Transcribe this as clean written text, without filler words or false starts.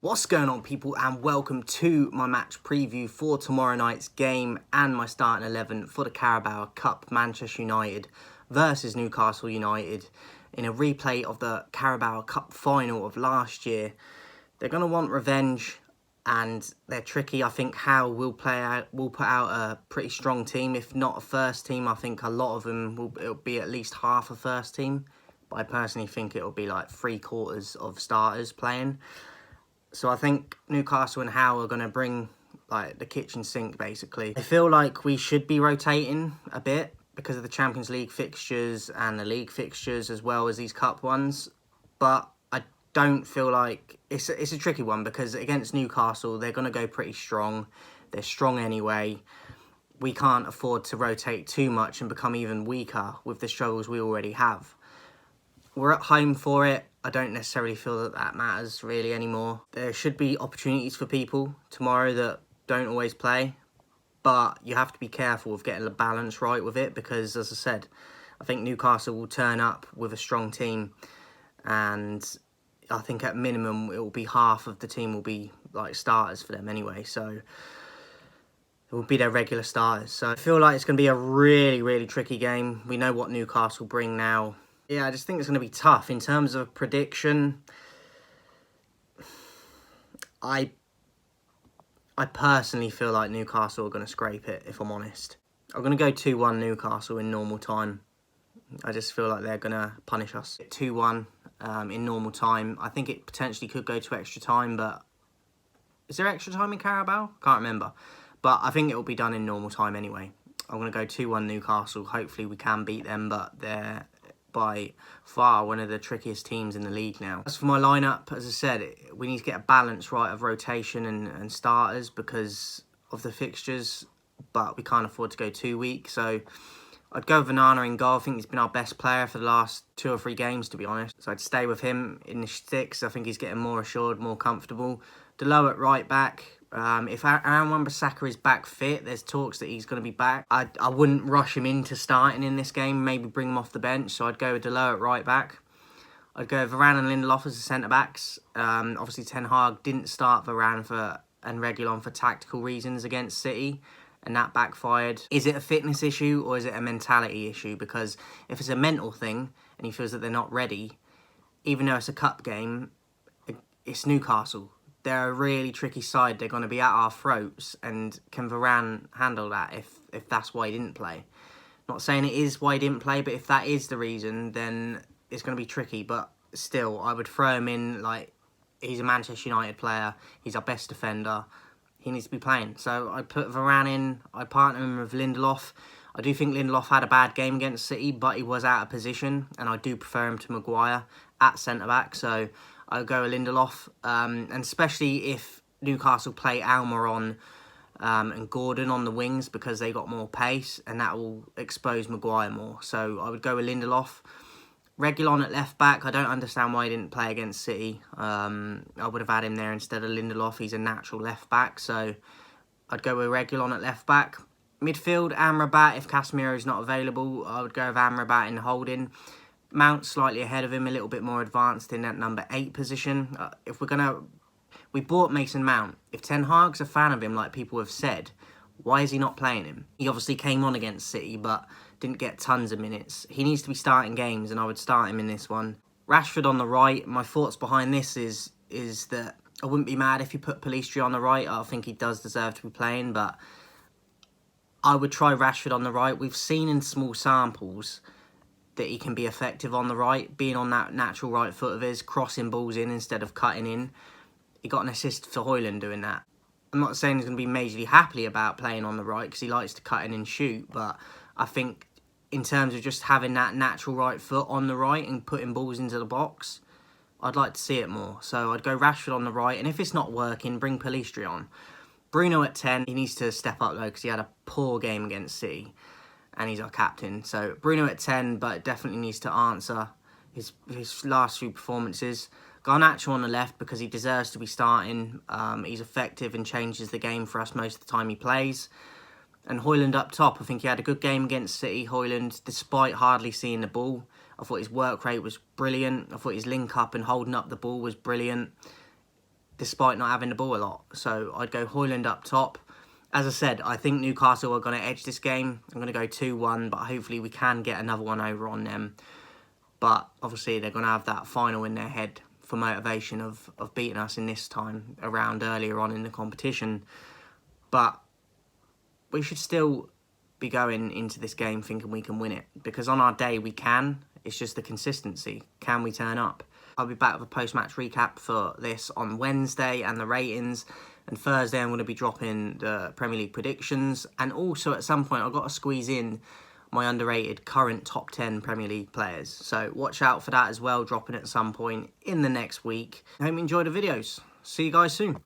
What's going on, people, and welcome to my match preview for tomorrow night's game and my starting 11 for the Carabao Cup. Manchester United versus Newcastle United in a replay of the Carabao Cup final of last year. They're going to want revenge and they're tricky. I think Howe will put out a pretty strong team, if not a first team. I think a lot of them it'll be at least half a first team, but I personally think it'll be like 3/4 of starters playing. So I think Newcastle and Howe are going to bring like the kitchen sink, basically. I feel like we should be rotating a bit because of the Champions League fixtures and the league fixtures as well as these cup ones. But I don't feel like it's a tricky one because against Newcastle, they're going to go pretty strong. They're strong anyway. We can't afford to rotate too much and become even weaker with the struggles we already have. We're at home for it. I don't necessarily feel that that matters really anymore. There should be opportunities for people tomorrow that don't always play, but you have to be careful of getting the balance right with it because, as I said, I think Newcastle will turn up with a strong team, and I think at minimum it will be half of the team will be like starters for them anyway, so it will be their regular starters. So I feel like it's going to be a really, really tricky game. We know what Newcastle bring now. Yeah, I just think it's going to be tough. In terms of prediction, I personally feel like Newcastle are going to scrape it, if I'm honest. I'm going to go 2-1 Newcastle in normal time. I just feel like they're going to punish us. 2-1 in normal time. I think it potentially could go to extra time, but is there extra time in Carabao? Can't remember. But I think it will be done in normal time anyway. I'm going to go 2-1 Newcastle. Hopefully we can beat them, but they're by far one of the trickiest teams in the league now. As for my lineup, as I said, we need to get a balance right of rotation and starters because of the fixtures, but we can't afford to go too weak. So I'd go Vanana in goal. I think he's been our best player for the last 2 or 3 games, to be honest. So I'd stay with him in the sticks. I think he's getting more assured, more comfortable. Delo at right back. If Aaron Wan-Bissaka is back fit, there's talks that he's going to be back. I wouldn't rush him into starting in this game, maybe bring him off the bench. So I'd go with Delo at right back. I'd go Varane and Lindelof as the centre-backs. Obviously, Ten Hag didn't start Varane and Reguilon for tactical reasons against City, and that backfired. Is it a fitness issue or is it a mentality issue? Because if it's a mental thing and he feels that they're not ready, even though it's a cup game, it's Newcastle. They're a really tricky side. They're going to be at our throats, and can Varane handle that if that's why he didn't play? Not saying it is why he didn't play, but if that is the reason, then it's going to be tricky. But still, I would throw him in. Like, he's a Manchester United player. He's our best defender. He needs to be playing. So I'd put Varane in. I'd partner him with Lindelof. I do think Lindelof had a bad game against City, but he was out of position, and I do prefer him to Maguire at centre-back. So I'll go with Lindelof, and especially if Newcastle play Almiron and Gordon on the wings because they got more pace, and that will expose Maguire more. So I would go with Lindelof. Reguilon at left-back, I don't understand why he didn't play against City. I would have had him there instead of Lindelof. He's a natural left-back, so I'd go with Reguilon at left-back. Midfield, Amrabat, if Casemiro's not available, I would go with Amrabat in holding. Mount slightly ahead of him, a little bit more advanced in that number 8 position. We bought Mason Mount. If Ten Hag's a fan of him, like people have said, why is he not playing him? He obviously came on against City, but didn't get tons of minutes. He needs to be starting games, and I would start him in this one. Rashford on the right. My thoughts behind this is that I wouldn't be mad if you put Pellistri on the right. I think he does deserve to be playing, but I would try Rashford on the right. We've seen in small samples that he can be effective on the right, being on that natural right foot of his, crossing balls in instead of cutting in. He got an assist for Højlund doing that. I'm not saying he's going to be majorly happy about playing on the right because he likes to cut in and shoot, but I think in terms of just having that natural right foot on the right and putting balls into the box, I'd like to see it more. So I'd go Rashford on the right, and if it's not working, bring Pellistri on. Bruno at 10, he needs to step up though because he had a poor game against City, and he's our captain. So Bruno at 10, but definitely needs to answer his last few performances. Garnacho on the left because he deserves to be starting. He's effective and changes the game for us most of the time he plays. And Højlund up top. I think he had a good game against City, Højlund, despite hardly seeing the ball. I thought his work rate was brilliant. I thought his link up and holding up the ball was brilliant. despite not having the ball a lot. So I'd go Højlund up top. As I said, I think Newcastle are going to edge this game. I'm going to go 2-1, but hopefully we can get another one over on them. But obviously they're going to have that final in their head for motivation of beating us in this time around earlier on in the competition. But we should still be going into this game thinking we can win it. Because on our day we can. It's just the consistency. Can we turn up? I'll be back with a post-match recap for this on Wednesday and the ratings. And Thursday I'm going to be dropping the Premier League predictions. And also at some point I've got to squeeze in my underrated current top 10 Premier League players. So watch out for that as well, dropping at some point in the next week. I hope you enjoy the videos. See you guys soon.